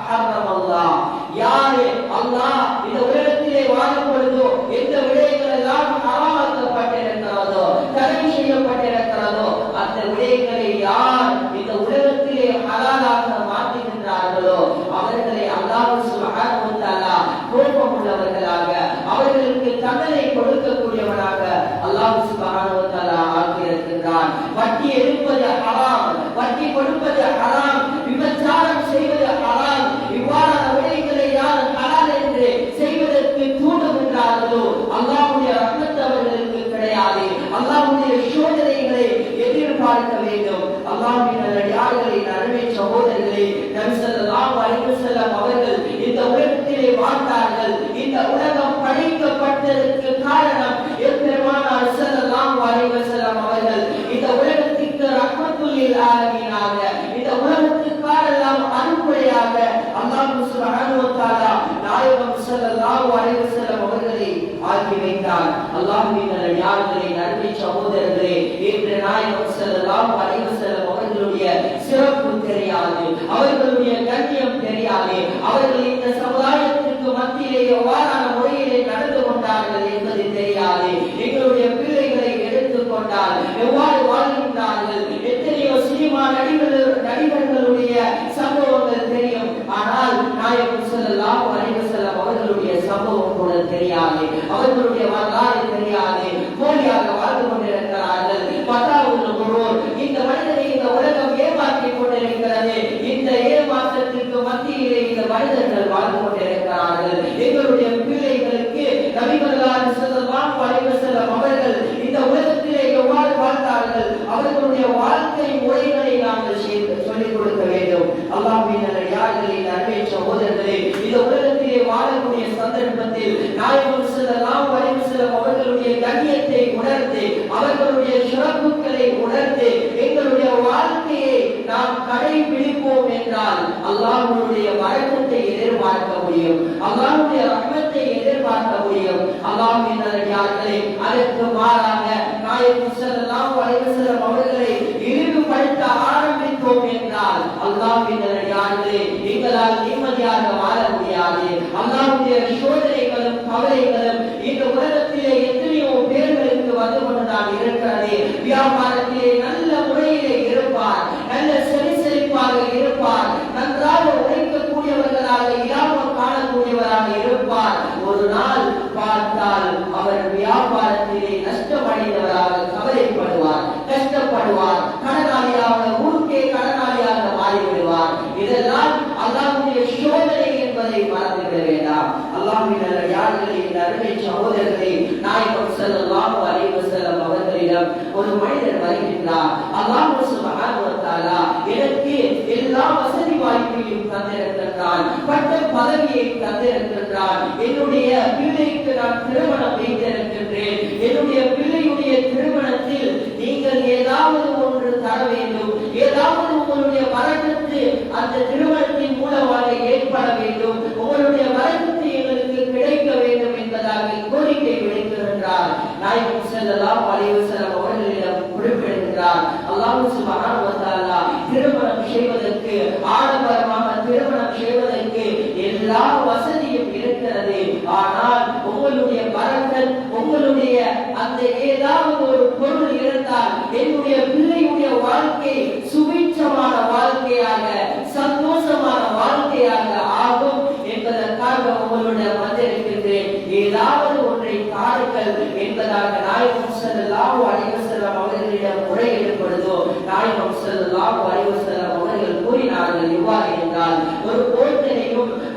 ஹர்ரம அல்லாஹ். யாரு அல்லாஹ் இந்த உலகத்திலே வாழும் பொழுதோ எந்த விடயங்கள் எல்லாம் ஹராமாக்கப்பட்டிருக்கிறதோ, தடை செய்யப்பட்டிருக்கிறதோ அந்த விடயங்களை யார் இந்த உலகத்திலே ஹலாலாக மாற்றுகின்றார்களோ அவர்களை அல்லாஹ் சுப்ஹானஹு வ தஆலா கோபமுள்ளவர்களாக, அவர்களுக்கு தண்டனை கொடுக்கக்கூடியவனாக அல்லாஹ் சுப்ஹானஹு வ தஆலா ஆக்கியிருக்கிறான். வட்டி எடுப்பது ஹராம், வட்டி கொடுப்பது ஹராம், விபச்சாரம் செய்வது ஹராம். இவ்வாறான விடயங்களை யார் ஹலால் என்று செய்வதற்கு தூண்டுகின்றார்களோ அல்லாஹ்வுடைய ரஹ்மத் அவர்களுக்கு கிடையாது. அல்லாஹ்வுடைய சோதனைகளை எதிர்பார்க்க வேண்டும். அல்லாஹ்வின் நல்லடியார்களே, அருமை சகோதரர்களே, நபி ஸல்லல்லாஹு அலைஹி வஸல்லம் அவர்கள் இந்த உலகத்திலே வாழ்ந்தார்கள். இந்த உலகம் படைக்கப்பட்டதற்கு காரணம் பெருமானார் ஸல்லல்லாஹு அலைஹி வஸல்லம் அவர்கள் இந்த உலகத்திற்கு ரஹ்மத்துல் லில் ஆலமீனாக, இந்த உலகத்துக்காரெல்லாம் அருள்பொழியாக அல்லாஹ் சுப்ஹானஹு வ தஆலா நாயகம் ஸல்லல்லாஹு அலைஹி வஸல்லம் அவர்களை ஆக்கி வைத்தார். அல்லாஹ்வின் நல்லடியார்களே, அருமை சகோதரர்களே, இன்று நாயகம் ஸல்லல்லாஹு அலைஹி வஸல்லம் அவர்களுடைய சிறப்பு தெரியாது, அவர்களுடைய கண்ணியம் தெரியாது, அவர்கள் இந்த சமுதாயத்திற்கு மத்தியிலே எவ்வாறான முறையிலே நடந்து கொண்டார்கள் என்பது தெரியாது. எங்களுடைய பிள்ளைகளை எடுத்துக்கொண்டால் எவ்வாறு வாழ்கின்றார்கள், எத்தனையோ சினிமா நடிகர்களுடைய சம்பவங்கள் தெரியும். ஆனால் நாயகம் ஸல்லல்லாஹு அலைஹி வஸல்லம் அவர்களுடைய சம்பவம் கூட தெரியாது, அவர்களுடைய வரலாறு தெரியாது. போலியாக வாழ்ந்து கொண்டிருக்கிறார்கள். மதாவுல் குரூர், இந்த மனிதனை இந்த உலகம் ஏமாற்றிக் கொண்டிருக்கிறது. இந்த ஏமாற்றத்திற்கு மத்தியிலே இந்த மனிதர்கள் வாழ்ந்து கொண்டிருக்கிறார்கள். எங்களுடைய பிள்ளைகளுக்கு நபிகள் ஸல்லல்லாஹு அலைஹி வஸல்லம் அவர்கள் இந்த உலகத்திலே எவ்வாறு வாழ்ந்தார்கள், அவர்களுடைய வாழ்க்கை முறைகளை நாங்கள் சொல்லிக் கொடுக்க வேண்டும். அல்லாஹ்வின் நல்லடியார்களே, அருமை சகோதரர்களே, இந்த உலகத்திலே வாழக்கூடிய சந்தர்ப்பத்தில் நாயகம் ஸல்லல்லாஹு அலைஹி வஸல்லம் அவர்களுடைய கண்ணியத்தை உணர்ந்து, அவர்களுடைய சிறப்புகளை உணர்ந்து எங்களுடைய வாழ்க்கையை நாம் கடைபிடிப்போம் என்றால் அல்லாஹ்வுடைய பரக்கத்தை எதிர்பார்க்க முடியும், அல்லாஹ்வுடைய ரஹ்மத்தை எதிர்பார்க்க முடியும். அல்லாஹ்வின் நல்லடியார்களே, அதற்கு மாறாக நாயகம் ஸல்லல்லாஹு அலைஹி வஸல்லம் அவர்களை இழிவுபடுத்த ஆரம்பித்தோம் என்றால் அல்லாஹ்வின் நல்லடியார்களே, எங்களால் நிம்மதியாக வாழ முடியாது. அல்லாஹ்வுடைய சோதனைகளும் கவலைகளும் இந்த உலகத்திலே எத்தனையோ பேர்களுக்கு வந்து கொண்டுதான் இருக்கிறது. வியாபாரத்திலே நல்ல முறையிலே இருப்பார், நல்ல செழிப்பாக இருப்பார், நன்றாக உழைக்கக்கூடியவர்களாக இல்லாமல் காணக்கூடியவராக இருப்பார். ஒரு நாள் பார்த்தால் அவர் வியாபாரத்திலே நஷ்டமடைந்தவராக கவலைப்படுவார், கஷ்டப்படுவார், கடனாளியாக, ஊருக்கே கடனாளியாக மாறிவிடுவார். இதெல்லாம் அல்லாஹ்வுடைய சோதனை என்பதை மறந்துவிட வேண்டாம். அல்லாஹ்வின் நல்லடியார்களே, அருமை சகோதரர்களே, நாயகம் ஸல்லல்லாஹு அலைஹி வஸல்லம் அவர்களிடம் ஒரு மனிதர் வருகின்றார். அல்லாஹ் சுப்ஹானஹு வ தஆலா எனக்கு எல்லா வசதி வாய்ப்பையும் தந்திருக்கின்றான், பட்ட பதவியை தந்திருக்கின்றான், என்னுடைய பிள்ளைக்கு நான் திருமணம் வைத்திருக்கின்றேன், என்னுடைய பிள்ளையுடைய திருமணத்தில் நீங்கள் ஏதாவது ஒன்று தர வேண்டும், ஏதாவது உங்களுடைய வரக்கத்து அந்த திருமணத்தின் மூலமாக ஏற்பட வேண்டும், உங்களுடைய வரக்கத்து எங்களுக்கு கிடைக்க வேண்டும் என்பதாக கோரிக்கை விடுக்கின்றார். நாயகம் ஸல்லல்லாஹு அலைஹி வஸல்லம் அவர்களிடம் குறிப்பிடுகிறார், அல்லாஹ் சுப்ஹானஹு வ தஆலா திருமணம் செய்வதற்கு, ஆடம்பரமாக திருமணம் செய்வதற்கு எல்லா வசதியும் இருக்கிறது. ஆனால் உங்களுடைய பரக்கத், உங்களுடைய அந்த ஏதாவது ஒரு பொருள் இருந்தால் என்னுடைய பிள்ளையுடைய வாழ்க்கை சுபிட்சமாக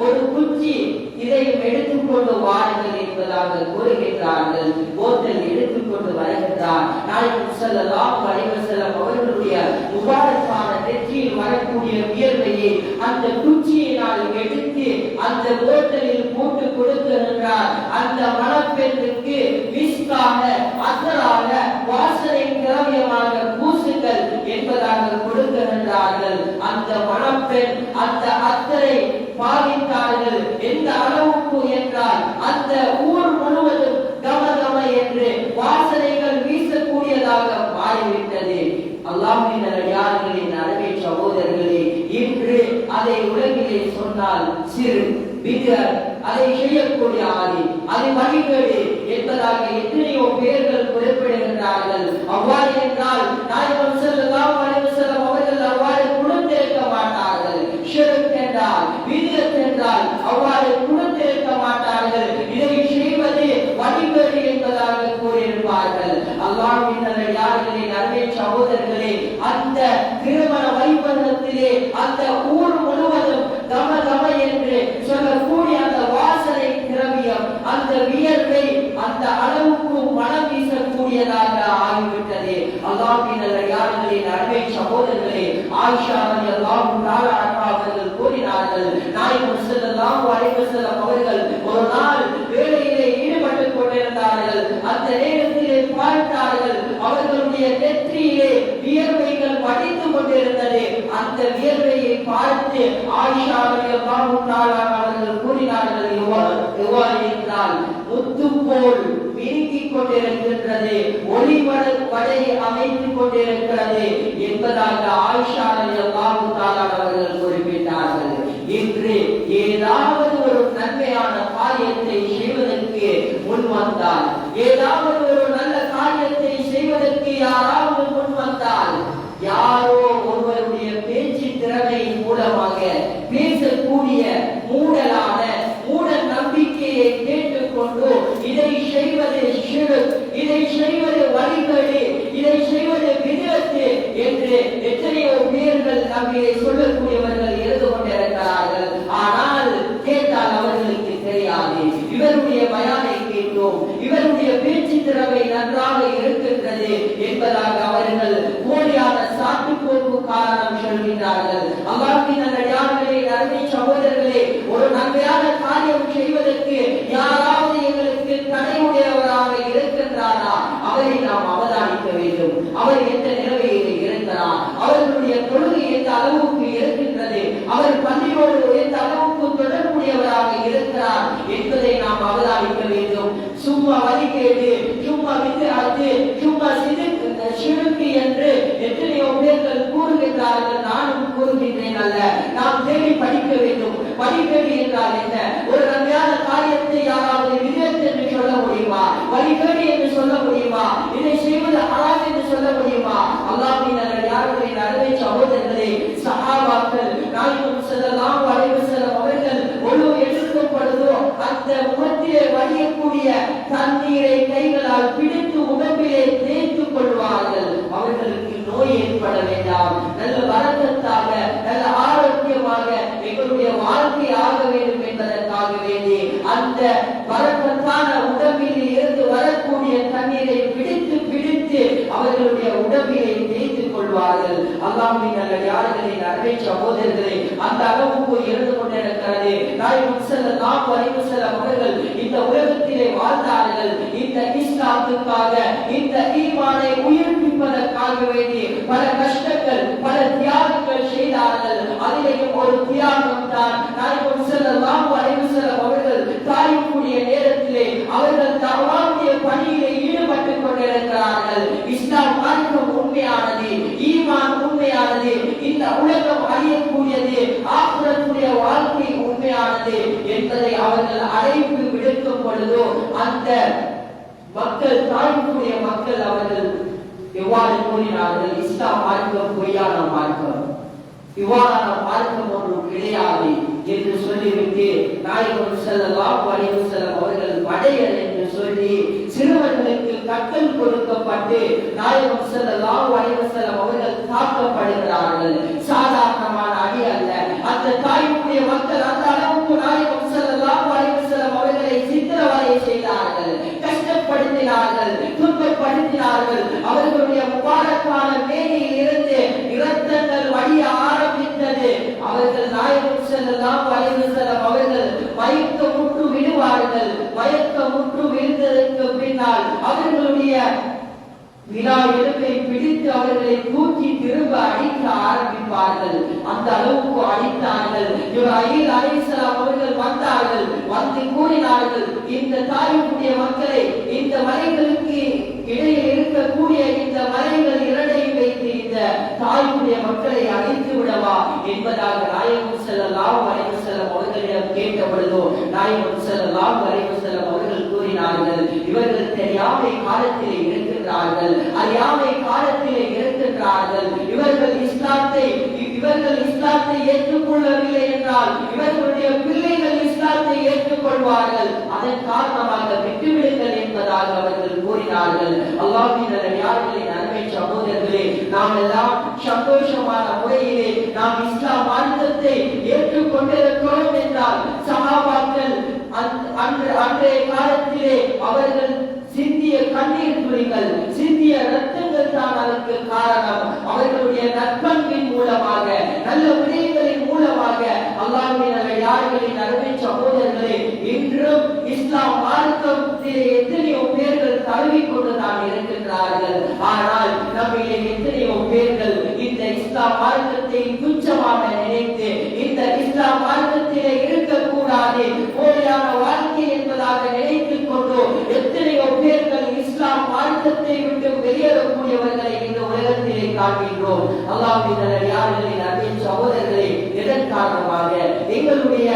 ஒரு குச்சி இதையும் எடுத்துக்கொண்டு வாருங்கள் என்பதாக கூறுகின்றார்கள். போத்தல் எடுத்துக்கொண்டு வருகின்றார். நாயகம் ஸல்லல்லாஹு அலைஹி வஸல்லம் அவர்களுடைய முபாரக்கான நெற்றியில் வரக்கூடிய வியர்வையை அந்த குச்சியினால் எடுத்து அந்த போத்தலில் போட்டு கொடுக்கின்றார். அந்த மணப்பெண்ணுக்கு மிஸ்காக அத்தராக வாசனை திரவியமாக பூசுங்கள் என்பதாக கொடுக்கின்றார்கள். அந்த மணப்பெண் அந்த அத்தரை பாவித்தார்கள். எந்த அளவுக்கு என்றால் அந்த ஊர் முழுவதும் கமகம என்று வாசனைகள் வீசக்கூடியதாக மாறிவிட்டது. அல்லாஹ்வின் நல்லடியார்களின் அருமை சகோதரர்களே, இன்று அதை உலகிலே சொன்னால் சிறு பிதஅத், அதை செய்யக்கூடிய ஆதி, அது வழிகேடு என்பதாக எத்தனையோ பேர்கள் குறிப்பிடுகின்றார்கள். அவ்வாறு என்றால் நாயகம் ஸல்லல்லாஹு அலைஹி வஸல்லம் அவர்கள் அவ்வாறு கொடுத்திருக்க மாட்டார்கள். ஷிர்க் என்றால், பிதஅத் என்றால் அவ்வாறு கொடுத்திருக்க மாட்டார்கள். இதை செய்வது வழிகேடு என்பதாக கூறியிருப்பார்கள். அல்லாஹ்வின் நல்லடியார்களின் அருமை சகோதரர்களே, அந்த திருமண வைபவத்திலே அந்த ஊர் முழுவதும் கம கம என்று சொல்லக்கூடிய அந்த வாசனை திரவியம், அந்த வியர்வை அந்த அளவுக்கு மனம் வீசக்கூடியதாக ஆகிவிட்டது. அல்லாஹ்வின் நல்லடியார்களின் அருமை சகோதரர்களே, ஆயிஷா ரலியல்லாஹு தஆலா அன்ஹா அவர்கள் கூறினார்கள், நாயகம் ஸல்லல்லாஹு அலைஹி வஸல்லம் அவர்கள் ஒரு நாள் வேலையிலே ஈடுபட்டுக் கொண்டிருந்தார்கள். அந்த நேரத்திலே பார்த்தார்கள், அவர்களுடைய நெற்றியிலே வியர்வைகள் வடிந்து கொண்டிருந்தது. அந்த வியர்வையை பார்த்து ஆயிஷா ரலியல்லாஹு தஆலா அவர்கள் கூறினார்கள், எவ்வாறு என்றால் முத்து போல் மினுக்கிக் கொண்டிருக்கின்றது, ஒளிவடை அமைத்துக் கொண்டிருக்கிறது என்பதாக ஆயிஷா ரலியல்லாஹு தஆலா அவர்கள் குறிப்பிட்டார்கள். இன்று ஏதாவது ஒரு நன்மையான காரியத்தை செய்வதற்கு முன் வந்தால், ஏதாவது ஒரு நல்ல காரியத்தை செய்வதற்கு யாராவது முன் வந்தால், யாரோ ஒருவருடைய பேச்சு திறமையின் மூலமாக பேசக்கூடிய மூடலான மூட நம்பிக்கையை கேட்டுக்கொண்டு இதை செய்வது ஷிர்க், இதை செய்வது வழிகேடு, இதை செய்வது பிதஅத் என்று எத்தனையோ பேர்கள் நம்மை சொல்லக்கூடியவர்கள் இருந்து கொண்டிருக்கிறார்கள். ஆனால் கேட்டால் அவர்களுக்கு தெரியாது. இவருடைய பயானை கேட்டோம், இவருடைய பேச்சு திறமை நன்றாக இருக்கின்றது என்பதாக அவர்கள் போலியான சாட்டுப்போக்கு காரணம் சொல்கின்றார்கள். அல்லாஹ்வின் நல்லடியார்களே, அருமை சகோதரர்களே, ஒரு நன்மையான காரியம் செய்வதற்கு யாராவது எங்களுக்கு தடையுடையவராக இருக்கின்றாரா, அவரை நாம் அவதானிக்க வேண்டும். அவர் எந்த நிலைமையில் இருக்கிறார், அவர்களுடைய தொழுகை எந்த அளவுக்கு இருக்கின்றது, அவர் பள்ளியோடு எந்த அளவுக்கு தொடர்புடையவராக இருக்கிறார் என்பதை நாம் அவதானிக்க வேண்டும். சும்மா வழிகேடு, சும்மா பிதஅத், சும்மா ஷிர்க் என்று எத்தனையோ பேர்கள் கூறுகின்றார்கள். நானும் கூறுகின்றேன் அல்ல, நாம் தேடி படிக்க வேண்டும். வழிகேடு என்றால் என்ன? ஒரு நன்மையான காரியத்தை யாராவது பிதஅத் என்று சொல்ல முடியுமா? வழிகேடு என்று சொல்ல முடியுமா? இதை செய்வது ஹராம் என்று சொல்ல முடியுமா? அல்லாஹ்வின் நல்லடியார்களின் அருமை சகோதரர்களே, சஹாபாக்கள் நாயகம் ஸல்லல்லாஹு அலைஹி வஸல்லம் அவர்கள் ஒழு எடுக்கும் பொழுதோ அந்த முகத்திலே வடியக்கூடிய தண்ணீரை கைகளால் பிடித்து உடம்பிலே தேய்த்துக் கொள்வார்கள். அவர்களுக்கு நோய் ஏற்பட வேண்டாம், நல்ல வரக்கத்தாக, நல்ல ஆரோக்கியமாக எங்களுடைய வாழ்க்கை ஆக வேண்டும் என்பதற்காக வேண்டி அந்த வரக்கத்தான உடம்பில் இருந்து வரக்கூடிய தண்ணீரை பிடித்து பிடித்து அவர்களுடைய உடம்பிலே தேய்த்துக் கொள்வார்கள். அல்லாஹ்வின் நல்லடியார்களின் அருமை சகோதரர்களே, அந்த அளவுக்கு இருந்து கொண்டிருக்கிறது. நாயகம் ஸல்லல்லாஹு அலைஹி வஸல்லம் அவர்கள் இந்த உலகத்திலே வாழ்ந்தார்கள். இந்த இஸ்லாத்துக்காக, இந்த ஈமானை உயிர்ப்பிப்பதற்காக வேண்டி பல கஷ்டங்கள், பல தியாகங்கள் செய்தார்கள். அதிலேயும் ஒரு தியாகம் தான் நாயகம் ஸல்லல்லாஹு அலைஹி வஸல்லம் அவர்கள் தாயினுடைய நேரத்திலே அவர்கள் தஅவாவுடைய பணியிலே ஈடுபட்டுக் கொண்டிருக்கிறார்கள். இஸ்லாம் மார்க்கம் உண்மையானது, ஈமான் உண்மையானது, இந்த உலகம் அழியக்கூடியது, ஆখিরাத்துடைய வாழ்க்கை உண்மையானது என்பதை அவர்கள் அழைப்பு விடுக்கும் பொழுதோ அந்த மக்கள், தாய்க்குரிய மக்கள் அவர்கள் எவ்வாறு கூறினார்கள்? இஸ்லாம் மார்க்கம் பொய்யான மார்க்கம், இவ்வாறான மார்க்கம் ஒன்றும் கிடையாது என்று சொல்லிவிட்டு நாயகம் ஸல்லல்லாஹு அலைஹி வஸல்லம் அவர்கள் படையல் என்று சொல்லி சிறுவர்களுக்கு கட்டல் கொடுக்கப்பட்டு நாயகம் ஸல்லல்லாஹு அலைஹி வஸல்லம் அவர்கள் தாக்கப்படுகிறார்கள். சாதாரணமான அடி அல்ல. அந்த தாய்க்குரிய மக்கள் அந்த அளவுக்கு அளவுக்கு நாயகம் ஸல்லல்லாஹு அலைஹி வஸல்லம் அவர்களை சித்திரவதை செய்தார்கள், கஷ்டப்படுத்தினார்கள், துன்பப்படுத்தினார்கள். அவர்களுடைய முபாரக்கான மேனியில் இருந்து இரத்தங்கள் வடிய ஆரம்பித்தது. அவர்கள் நாயகம் ஸல்லல்லாஹு அலைஹி வஸல்லம் அவர்கள் மயக்கமுற்று விடுவார்கள். மயக்கமுற்று விழுந்ததற்கு பின்னால் அவர்களுடைய விழா எலும்பை பிடித்து அவர்களை தூக்கி திரும்ப அடிக்க ஆரம்பிப்பார்கள். அந்த அளவுக்கு அடித்தார்கள். இப்ராஹீம் அலைஹிஸ்ஸலாம் அவர்கள் வந்தார்கள். வந்து கூறினார்கள், இந்த தாயுடைய மக்களை இந்த மலைகளுக்கு இடையில் இருக்கக்கூடிய இந்த மலைகள் இரண்டையும் வைத்து இந்த தாயுடைய மக்களை அழித்து விடவா என்பதாக நாயகம் ஸல்லல்லாஹு அலைஹி வஸல்லம் அவர்களிடம் கேட்ட பொழுதோ நாயகம் ஸல்லல்லாஹு அலைஹி வஸல்லம் அவர்கள் கூறினார்கள், இவர்கள் தெரியாமை காலத்திலே இருக்கிறார்கள், அறியாமை காலத்திலே இருக்கின்றார்கள். இவர்கள் இஸ்லாத்தை ஏற்றுக்கொள்ளவில்லை என்றால் இவர்களுடைய பிள்ளைகள் இஸ்லாத்தை ஏற்றுக்கொள்வார்கள். அதன் காரணமாக விட்டுவிடுங்கள் என்பதாக அவர்கள் கூறினார்கள். அல்லாஹ்வின் நல்லடியார்களின் அருமை சகோதரர்களே, நாம் எல்லாம் சந்தோஷமான முறையிலே நாம் இஸ்லாம் மார்க்கத்தை ஏற்றுக்கொண்டிருக்கிறோம் என்றால் சஹாபாக்கள் அன்றைய காலத்திலே அவர்கள் சிந்திய கண்ணீர் துளிகள், சிந்திய ரத்தங்கள் தான் அதற்கு காரணம். அவர்களுடைய நற்பண்பின் மூலமாக, நல்ல விடயங்களின் மூலமாக அல்லாஹ்வின் நல்லடியார்களின் அருமை சகோதரர்களே, இன்றும் இஸ்லாம் மார்க்கத்திலே எத்தனையோ பேர்கள் தழுவிக் கொண்டுதான் இருக்கின்றார்கள். ஆனால் நம்மிலே எத்தனையோ பேர்கள் இந்த இஸ்லாம் மார்க்கத்தை துச்சமாக நினைத்து இந்த இஸ்லாம் மார்க்கத்திலே இருக்கக்கூடாது, போலியான வாழ்க்கை என்பதாக நினைத்துக் கொண்டு எத்தனையோ பேர்கள் இஸ்லாம் மார்க்கத்தை விட்டு வெளியேறக்கூடியவர்களை இந்த உலகத்திலே காண்கின்றோம். அல்லாஹ்வின் நல்லடியார்களின் அருமை சகோதரர்களே, இதன் காரணமாக எங்களுடைய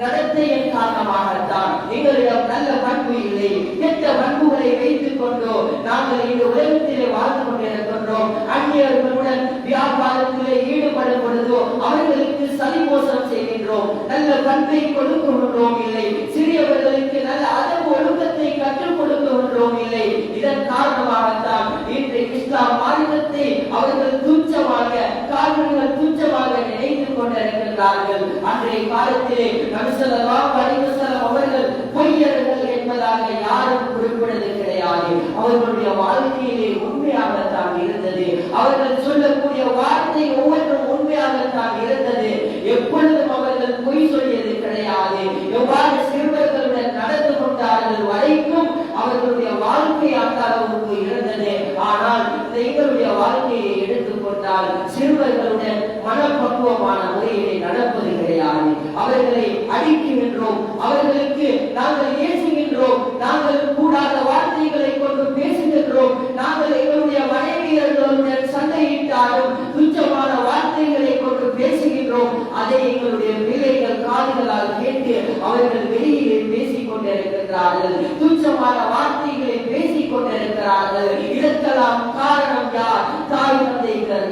நடத்தையின் காரணமாகத்தான் எங்களிடம் நல்ல பண்பு இல்லை. கெட்ட பண்புகளை வைத்துக் கொண்டோ நாங்கள் இந்த உலகத்திலே வாழ்ந்து கொண்டிருக்கின்றோம். அந்நியர்களுடன் வியாபாரத்திலே ஈடுபடும் பொழுதோ அவர்களுக்கு சதிமோசம் செய்கின்றோம். நல்ல பண்பை கொடுக்கின்றோம் இல்லை. சிறியவர்களுக்கு நல்ல அதற்கு ஒழுக்கத்தை கற்றுக் கொடுக்கின்றோம் இல்லை. இதன் காரணமாகத்தான் இன்று இஸ்லாம் மார்க்கத்தை அவர்கள் துச்சமாக, காவிரிகள் துச்சமாக நினைத்துக் கொண்டிருக்கின்றார்கள். அன்றைய காலத்திலே நபி ஸல்லல்லாஹு அலைஹி வஸல்லம் அவர்கள் பொய்யர்கள் என்பதாக யாரும் குறிப்பிடுவது கிடையாது. அவர்களுடைய வாழ்க்கையிலே உண்மையாகத்தான் இருந்தது. அவர்கள் சொல்லக்கூடிய வார்த்தை ஒவ்வொன்றும் உண்மையாகத்தான் இருந்தது. எப்பொழுதும் அவர்கள் பொய் சொல்லியது கிடையாது. எவ்வாறு சிறுவர்களுடன் நடந்து கொண்டார்கள் வரைக்கும் அவர்களுடைய வாழ்க்கை அந்த அளவுக்கு இருந்தது. ஆனால் எங்களுடைய வாழ்க்கையை எடுத்துக்கொண்டால் சிறுவர்களுடன் மனப்பக்குவமான முறையிலே நடப்பது கிடையாது. அவர்களை அடிக்கின்றோம், அவர்களுக்கு நாங்கள் ஏசுகின்றோம், நாங்கள் கூடாத வார்த்தைகளை கொண்டு பேசுகின்றோம், நாங்கள் எங்களுடைய மனைவியர்களுடன் சண்டையிட்டாலும் துச்சமான வார்த்தைகளை கொண்டு பேசுகின்றோம். அதை எங்களுடைய பிள்ளைகள் காதுகளால் கேட்டு அவர்கள் வெளியிலே பேசிக் கொண்டிருக்கிறார்கள், துச்சமான வார்த்தைகளை பேசிக் கொண்டிருக்கிறார்கள். இதற்கெல்லாம் காரணம் யார்? தாய் தந்தைகள்.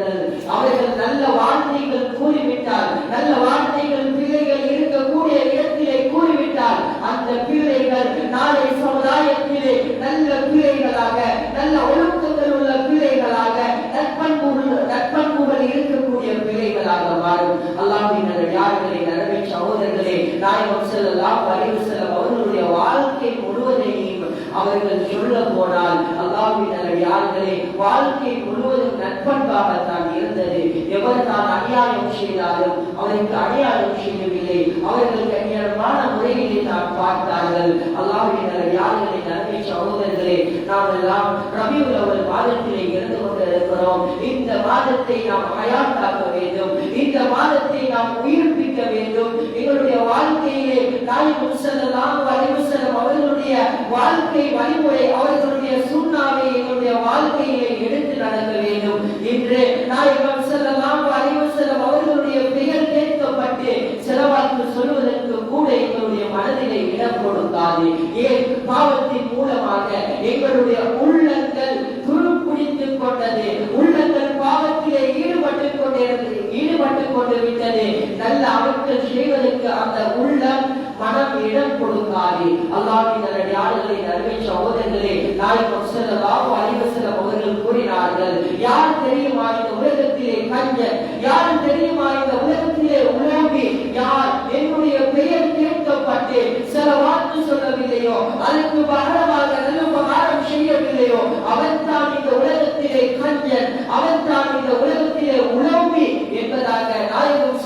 அவர்கள் நல்ல வார்த்தைகள் கூறிவிட்டால், நல்ல வார்த்தைகள் பிள்ளைகள் இருக்கக்கூடிய இடத்திலே கூறிவிட்டால் அந்த பிள்ளைகள் நாளை சமுதாயத்திலே நல்ல பிள்ளைகளாக, நல்ல ஒழுக்கங்கள் உள்ள பிள்ளைகளாக, நற்பண்புகள் இருக்கக்கூடிய பிள்ளைகளாக மாறும். அல்லாஹ்வின் நல்லடியார்களின் அருமை சகோதரர்களே, நாயகம் ஸல்லல்லாஹு அலைஹி வஸல்லம் அவர்களுடைய வாழ்க்கை முழுவதையும் அவர்கள் சொல்ல போனால் அல்லாஹ்வின் நல்லடியார்களே, வாழ்க்கை முழுவதும் நற்பண்பாகத்தான் இருந்தது. எவர் தான் அநியாயம் செய்தாலும் அவருக்கு அநியாயம் செய்யவில்லை. அவர்கள் கண்ணியமான முறையிலே தான் பார்த்தார்கள். அல்லாஹ்வின் நல்லடியார்களின் அருமை சகோதரர்களே, நாம் எல்லாம் ரபியுல் அவ்வல் மாதத்திலே இருந்து கொண்டிருக்கிறோம். இந்த மாதத்தை நாம் ஹயாத்தாக்க வேண்டும். இந்த மாதத்தை நாம் உயிர்ப்பிக்க வேண்டும். எங்களுடைய வாழ்க்கையிலே நாயகம் ஸல்லல்லாஹு அலைஹி வஸல்லம் அவர்களுடைய வாழ்க்கை வழிமுறை, அவர்களுடைய சுன்னாவை எங்களுடைய வாழ்க்கையிலே எடுத்து நடக்க வேண்டும். இன்று நாயகம் ஸல்லல்லாஹு அலைஹி வஸல்லம் அவர்களுடைய பெயர் கேட்கப்பட்டு செலவாக்கு சொல்வதற்கு கூட எங்களுடைய மனதிலே இடம் கொடுக்காது. ஏன்? பாவத்தின் மூலமாக எங்களுடைய உள்ளங்கள் துருப்பிடித்துக் கொண்டது. உள்ளங்கள் பாவத்திலே ஈடுபட்டு கொண்டு விட்டது. நல்ல அமல்கள் செய்வதற்கு அந்த உள்ளம் மனம் இடம் கொடுக்காது. அல்லாஹ்வின் நல்லடியார்களின் அருமை சகோதரர்களே, நாயகம் ஸல்லல்லாஹு அலைஹி வஸல்லம் அவர்கள் கூறினார்கள், யார் தெரியுமா இந்த உலகத்திலே கஞ்சன்? யார் தெரியுமா இந்த உலகத்திலே உலோபி? யார் என்னுடைய பெயர்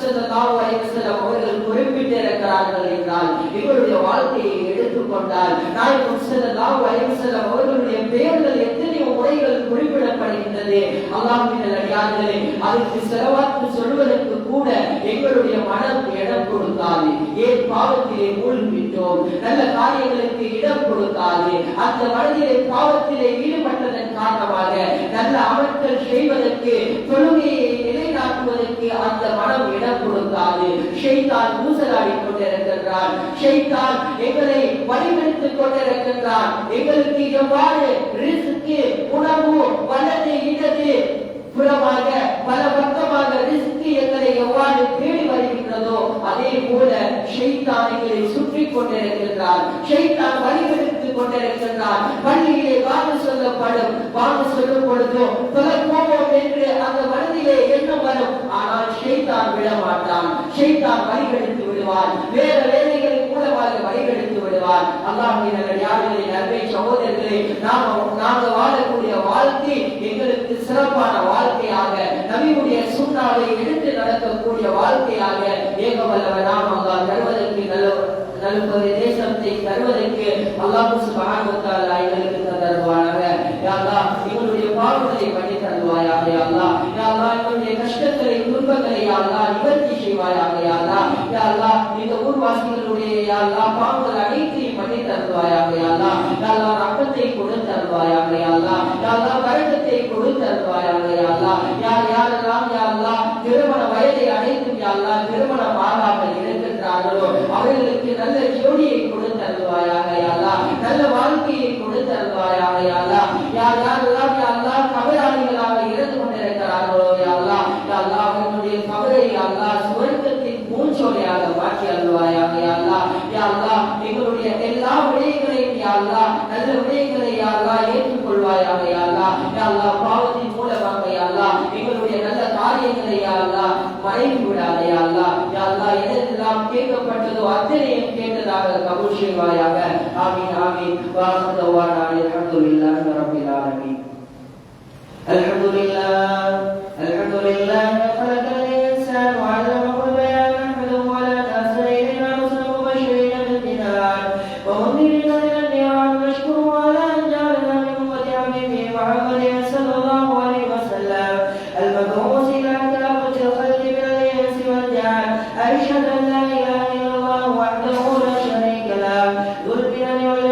ஸல்லல்லாஹு அலைஹி வஸல்லம் அவர்கள் குறிப்பிட்டிருக்கிறார்கள் என்றால் இவருடைய வாழ்க்கையை எடுத்துக்கொண்டால் நாயகம் ஸல்லல்லாஹு அலைஹி வஸல்லம் அவர்களுடைய பெயர்கள் எத்தனையோ முறைகள் குறிப்பிடப்படுகின்றது. அல்லாஹ்வின் அடியார்களே, அதற்கு ஸலவாத் சொல்வதற்கு கூட எங்களுடைய மனம் இடம் கொடுக்காது. ஏன் பாவத்திலே மூழ்கிவிட்டோம், நல்ல காரியங்களுக்கு இடம் கொடுக்காது. அந்த மனதிலே பாவத்திலே ஈடுபட்டதன் காரணமாக நல்ல அமல்கள் செய்வதற்கு, தொழுகையை நிலைநாட்டுவதற்கு அந்த மனம் இடம் கொடுக்காது. ஷைத்தான் ஊசலாடிக் கொண்டிருக்கின்றான். ஷைத்தான் எங்களை வழிமறித்துக் கொண்டிருக்கின்றான். எங்களுக்கு எவ்வாறு ரிஸ்க், உணவு, வலது இடது புறமாக பல பக்கமாக ரிஸ்க் எங்களை எவ்வாறு தேடி வருகின்றதோ அதே போல ஷைத்தான் எங்களை சுற்றிக் கொண்டிருக்கின்றான். ஷைத்தான் வழிமறித்துக் கொண்டிருக்கின்றான். பள்ளியிலே வாங்க சொல்லப்படும், வாங்க சொல்லும் பொழுதோ தொலைப்போவோம் என்று அந்த மனதிலே எண்ணம் வரும். ஆனால் ஷைத்தான் விட மாட்டான். ஷைத்தான் வழிகெடுத்து விடுவான். வேற வேலைகளின் மூலமாக வழிகெடுத்து விடுவான். அல்லாஹ்வின் அடியார்களே, அன்பே சகோதரர்களே, நாங்கள் வாழக்கூடிய வாழ்க்கை எங்களுக்கு சிறப்பான வாழ்க்கையாக, நபியுடைய சுன்னாவை எடுத்து நடக்கக்கூடிய வாழ்க்கையாக ஏகவல்லவனாம் அல்லாஹ் தருவதற்கு நல்ல தேசத்தை தருவதற்கு அல்லாஹ் சுப்ஹானஹு வ தஆலா எங்களுக்கு தருவானாக. யா அல்லாஹ், எங்களுடைய பாவங்களை மன்னித்து தருவாயாக. யா அல்லாஹ், யா அல்லாஹ், எங்களுடைய கஷ்டங்களை, துன்பங்களை யா அல்லாஹ் நிவர்த்தி செய்வாயாக. யா அல்லாஹ், யா அல்லாஹ், இந்த ஊர்வாசிகளுடைய யா அல்லாஹ் பாவங்கள் அனைத்தையும் மன்னித்து தருவாயாக. யா அல்லாஹ், யா அல்லாஹ், ரஹ்மத்தை கொடுத்து தருவாயாக. யா அல்லாஹ், யா அல்லாஹ், பரக்கத்தை கொடுத்து தருவாயாக. யா அல்லாஹ், யாரெல்லாம் யா அல்லாஹ் திருமண வயதை அடைந்தும் யா அல்லாஹ் திருமணம் ஆகாமல் இருக்கின்றார்களோ அவர்களுக்கு நல்ல ஜோடியை கொடுத்து தருவாயாக. யா அல்லாஹ், நல்ல வாழ்க்கையை கொடுத்து தருவாயாக. யா அல்லாஹ், யாரெல்லாம் யா அல்லாஹ் கபராளிகளாக இருந்து கொண்டிருக்கிறார்களோ யா அல்லாஹ், யா அல்லாஹ், அவர்களுடைய கபரை யா அல்லாஹ் சுவர்க்கத்தின் பூஞ்சோலையாக மாற்றி அருள்வாயாக. யா அல்லாஹ், யா அல்லாஹ், எங்களுடைய எல்லா விடயங்களையும் யா அல்லாஹ் நல்ல விடயங்களை யா அல்லாஹ் ஏற்றுக்கொள்வாயாக. யா அல்லாஹ், யா அல்லாஹ், பாவத்தின் மூலமாக யா அல்லாஹ் எங்களுடைய நல்ல காரியங்களை யா அல்லாஹ் மறைத்து விடாதே. யா அல்லாஹ், யா அல்லாஹ், எதெல்லாம் கேட்கப்பட்டதோ அத்தனையும் கேட்டதாக கபூல் செய்வாயாக. ஆமீன் ஆமீன். வா அல்ஹம்துலில்லாஹி ரப்பில் ஆலமீன். அல்ஹம்துலில்லாஹ்.